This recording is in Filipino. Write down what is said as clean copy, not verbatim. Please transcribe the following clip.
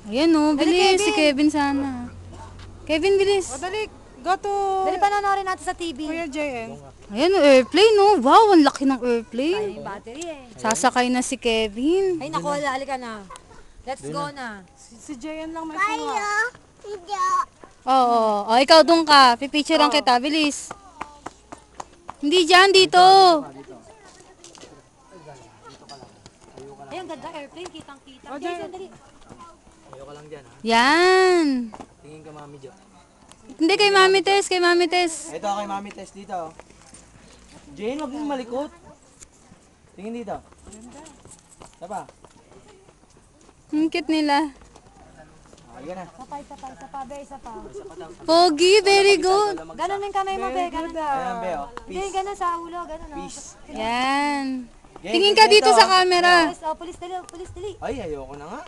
Ayan o, Dali, bilis. Si Kevin. Kevin sana. Kevin, bilis. O dali, go to Dali panonoorin natin sa TV. Kuya JN. Ayan o, airplane o. Wow, ang laki ng Kaya airplane. yung battery eh. Sasakay na si Kevin. Ay naku, halika na. Let's go na. Si JN lang may kuha. Oo, ikaw doon ka. Pipicturean kita, bilis. Hindi dyan, dito. Ay, ang ganda airplane, kitang-kita. Oh, Guys, Jay. dali. Ayoko lang dyan ha. Yan. Tingin ka Mami Jo. Hindi, kay Mami Tess, kay Mami Tess. Ito kay Mami Tess dito. Jane, huwag mong malikot. Tingin dito. Tapa. Ang cute nila. Halika na. Isa pa, be, isa pa. Pogi, very good. Ganon yung kamay mo, be, ganon. Ayan, Be, oh. Hindi, Peace. ganon sa ulo, ganon. Peace. Yan. Jane, Tingin ka dito dito. sa camera. Pulis, oh, pulis, dali, pulis, dali. Ay, ayoko na nga.